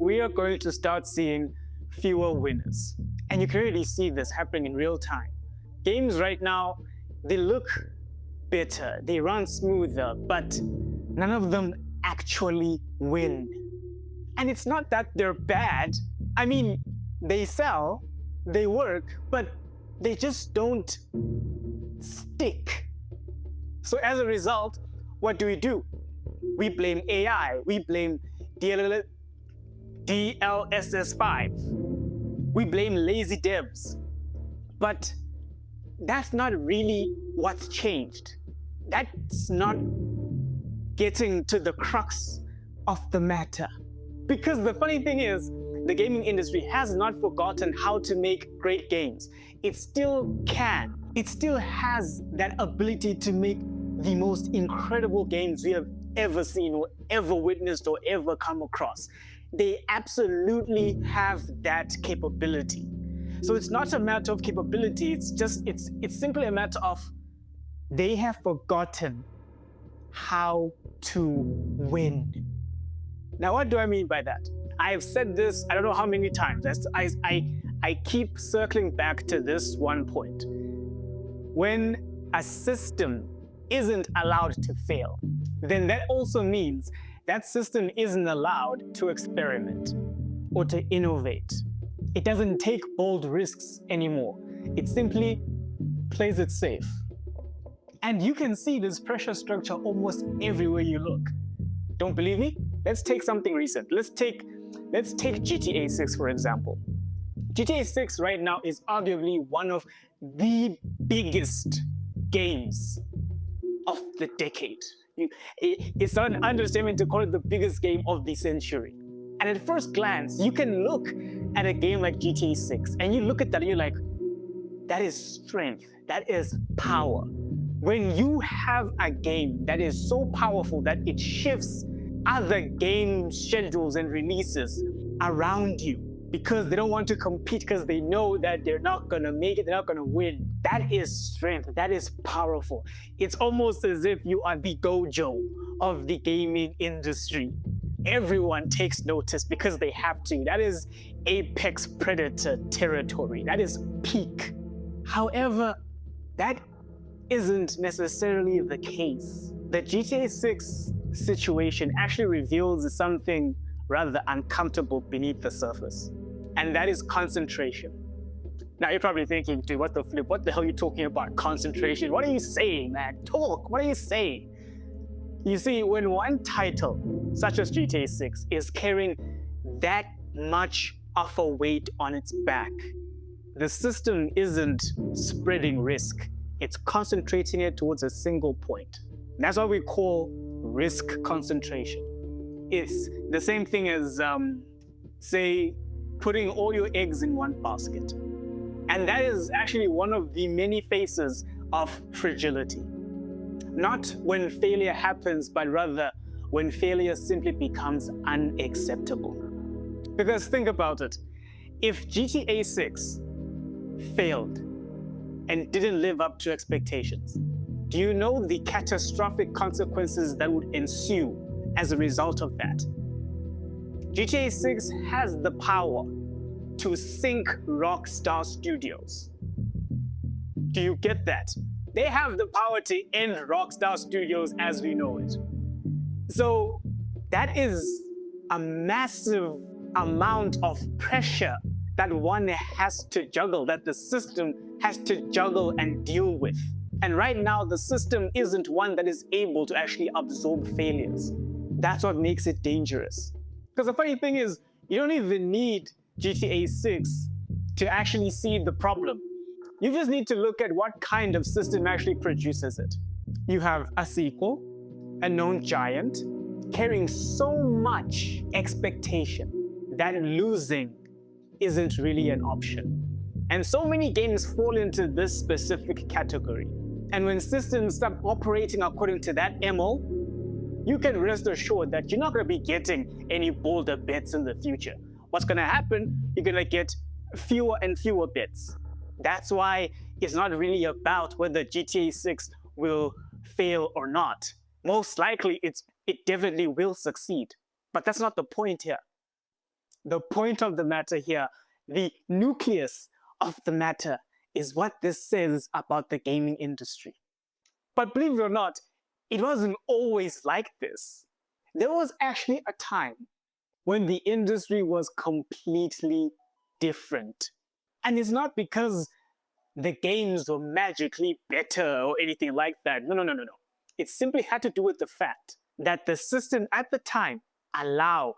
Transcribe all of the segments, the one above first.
we are going to start seeing fewer winners. And you can really see this happening in real time. Games right now, they look better, they run smoother, but none of them actually win. And it's not that they're bad. I mean, they sell, they work, but they just don't stick. So as a result, what do? We blame AI, we blame DLSS 5, we blame lazy devs. But that's not really what's changed. That's not getting to the crux of the matter. Because the funny thing is, the gaming industry has not forgotten how to make great games. It still can. It still has that ability to make the most incredible games we have ever seen or ever witnessed or ever come across. They absolutely have that capability. So it's not a matter of capability, it's simply a matter of they have forgotten how to win. Now, what do I mean by that? I've said this, I don't know how many times. I keep circling back to this one point. When a system isn't allowed to fail, then that also means that system isn't allowed to experiment or to innovate. It doesn't take bold risks anymore. It simply plays it safe. And you can see this pressure structure almost everywhere you look. Don't believe me? Let's take something recent. Let's take GTA 6, for example. GTA 6 right now is arguably one of the biggest games of the decade. It's not an understatement to call it the biggest game of the century. And at first glance, you can look at a game like GTA 6 and you look at that and you're like, that is strength, that is power. When you have a game that is so powerful that it shifts other game schedules and releases around you because they don't want to compete because they know that they're not going to make it, they're not going to win. That is strength, that is powerful. It's almost as if you are the Gojo of the gaming industry. Everyone takes notice because they have to. That is apex predator territory. That is peak. However, that isn't necessarily the case. The GTA 6 situation actually reveals something rather uncomfortable beneath the surface, and that is concentration. Now you're probably thinking, dude, what the flip? What the hell are you talking about? Concentration? What are you saying, man? Talk, what are you saying? You see, when one title, such as GTA 6, is carrying that much of a weight on its back, the system isn't spreading risk. It's concentrating it towards a single point. That's what we call risk concentration. It's the same thing as, say, putting all your eggs in one basket. And that is actually one of the many faces of fragility. Not when failure happens, but rather when failure simply becomes unacceptable. Because think about it. If GTA 6 failed and didn't live up to expectations, do you know the catastrophic consequences that would ensue as a result of that? GTA 6 has the power to sink Rockstar Studios. Do you get that? They have the power to end Rockstar Studios as we know it. So that is a massive amount of pressure that one has to juggle, that the system has to juggle and deal with. And right now, the system isn't one that is able to actually absorb failures. That's what makes it dangerous. Because the funny thing is, you don't even need GTA 6 to actually see the problem. You just need to look at what kind of system actually produces it. You have a sequel, a known giant, carrying so much expectation that losing isn't really an option. And so many games fall into this specific category. And when systems start operating according to that MO, you can rest assured that you're not going to be getting any bolder bets in the future. What's going to happen, you're going to get fewer and fewer bets. That's why it's not really about whether GTA 6 will fail or not. Most likely, it definitely will succeed. But that's not the point here. the point of the matter here, the nucleus of the matter, is what this says about the gaming industry. But believe it or not, it wasn't always like this. There was actually a time when the industry was completely different. And it's not because the games were magically better or anything like that. No. It simply had to do with the fact that the system at the time allowed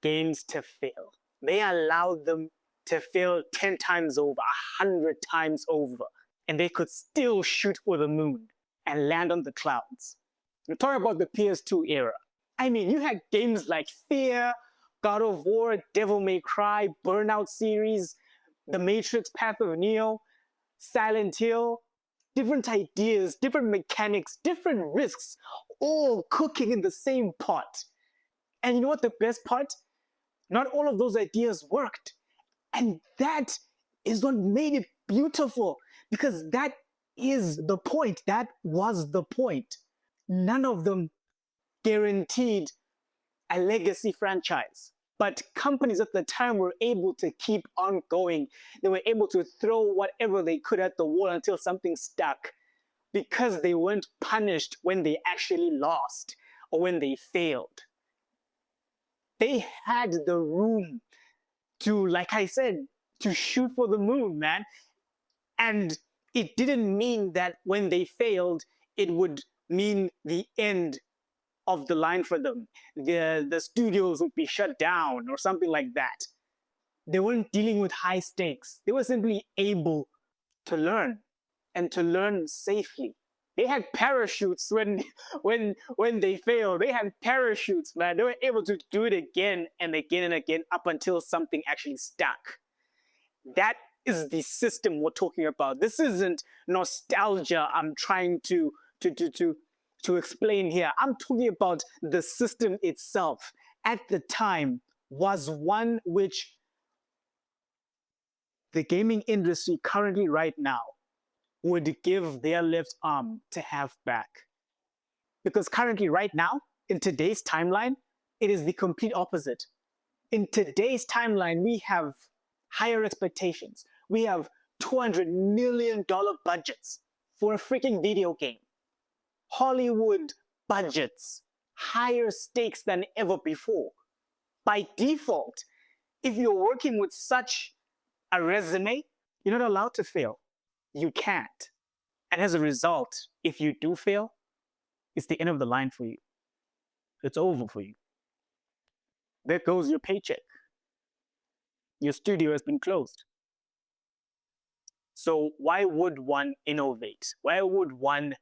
games to fail. They allowed them to fail 10 times over, 100 times over, and they could still shoot for the moon and land on the clouds. We're talking about the PS2 era. I mean, you had games like Fear, God of War, Devil May Cry, Burnout series, The Matrix, Path of Neo, Silent Hill, different ideas, different mechanics, different risks, all cooking in the same pot. And you know what the best part? Not all of those ideas worked. And that is what made it beautiful, because that is the point. That was the point. None of them guaranteed a legacy franchise. But companies at the time were able to keep on going. They were able to throw whatever they could at the wall until something stuck, because they weren't punished when they actually lost or when they failed. They had the room to, like I said, to shoot for the moon, man. And it didn't mean that when they failed, it would mean the end of the line for them. The studios would be shut down or something like that. They weren't dealing with high stakes. They were simply able to learn, and to learn safely. They had parachutes when they failed. They had parachutes, man. They were able to do it again and again and again up until something actually stuck. That is the system we're talking about. This isn't nostalgia I'm trying to explain here. I'm talking about the system itself at the time was one which the gaming industry currently right now would give their left arm to have back. Because currently, right now, in today's timeline, it is the complete opposite. In today's timeline, we have higher expectations. We have $200 million budgets for a freaking video game. Hollywood budgets, higher stakes than ever before. By default, if you're working with such a resume, you're not allowed to fail. You can't. And as a result, if you do fail, it's the end of the line for you. It's over for you. There goes your paycheck. Your studio has been closed. So why would one innovate? Why would one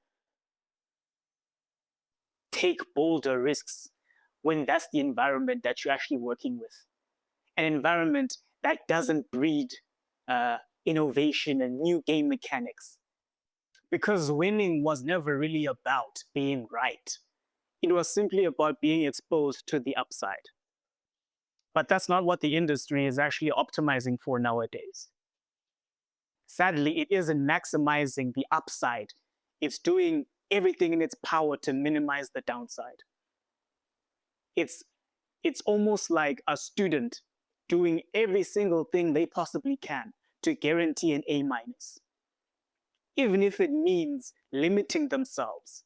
take bolder risks when that's the environment that you're actually working with? An environment that doesn't breed innovation and new game mechanics. Because winning was never really about being right. It was simply about being exposed to the upside. But that's not what the industry is actually optimizing for nowadays. Sadly, it isn't maximizing the upside. It's doing everything in its power to minimize the downside. It's almost like a student doing every single thing they possibly can to guarantee an A-, even if it means limiting themselves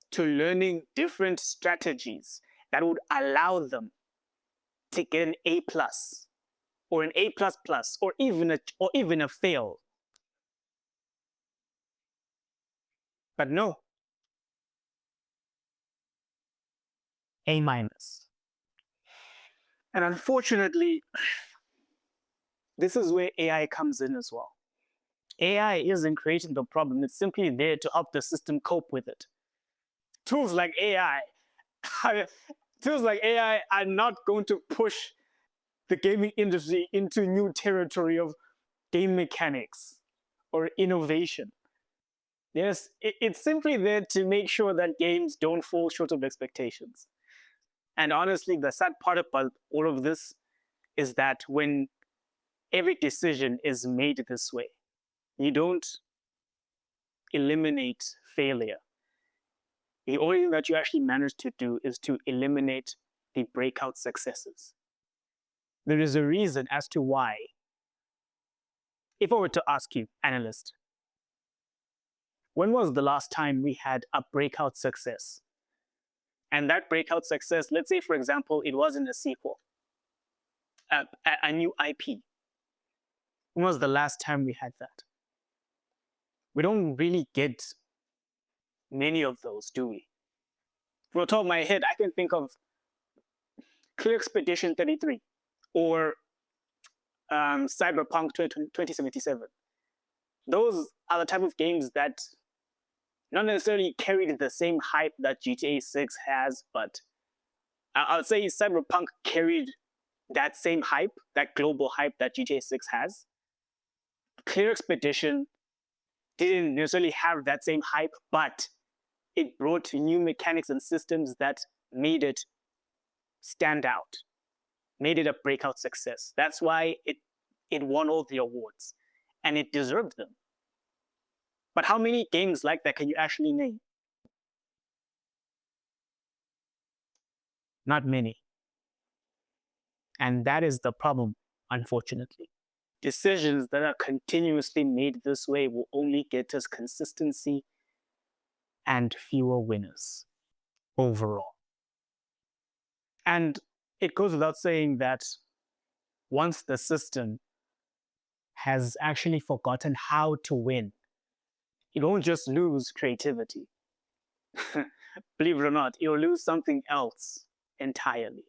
to learning different strategies that would allow them to get an A+, or an A++, or even a fail. But no, A-. And unfortunately, this is where AI comes in as well. AI isn't creating the problem, it's simply there to help the system cope with it. Tools like AI are not going to push the gaming industry into new territory of game mechanics or innovation. Yes, it's simply there to make sure that games don't fall short of expectations. And honestly, the sad part about all of this is that when every decision is made this way, you don't eliminate failure. The only thing that you actually manage to do is to eliminate the breakout successes. There is a reason as to why. If I were to ask you, analyst, when was the last time we had a breakout success? And that breakout success, let's say, for example, it wasn't a sequel, a new IP. When was the last time we had that? We don't really get many of those, do we? From the top of my head, I can think of Clear Expedition 33 or Cyberpunk 2077. Those are the type of games that not necessarily carried the same hype that GTA 6 has, but I would say Cyberpunk carried that same hype, that global hype that GTA 6 has. Clear Expedition didn't necessarily have that same hype, but it brought new mechanics and systems that made it stand out, made it a breakout success. That's why it won all the awards, and it deserved them. But how many games like that can you actually name? Not many. And that is the problem, unfortunately. Decisions that are continuously made this way will only get us consistency and fewer winners overall. And it goes without saying that once the system has actually forgotten how to win, it won't just lose creativity. Believe it or not, it will lose something else entirely.